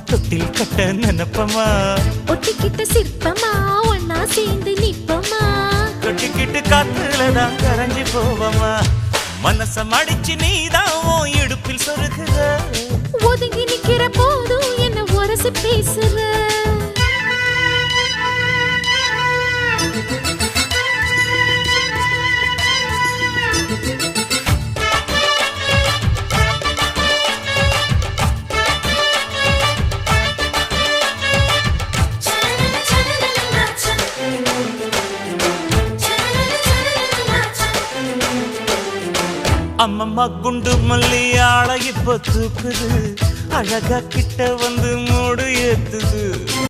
தொட்டில் கட்ட நினைப்பமா ஒட்டிக்கிட்ட சிற்பமா ஒன்னா சேர்ந்து நிப்பமா தொட்டிக்கிட்டு காத்துலதான் கரைஞ்சி போவமா மனச மடிச்சு நீதான் உன் இடுப்பில் சொருகுற ஒதுங்கி நிக்கிற போதும் என்ன உரசி பேசுற அம்மம்மா குண்டு மல்லி ஆள இப்ப தூக்குது அழகா கிட்ட வந்து மூடு ஏத்துது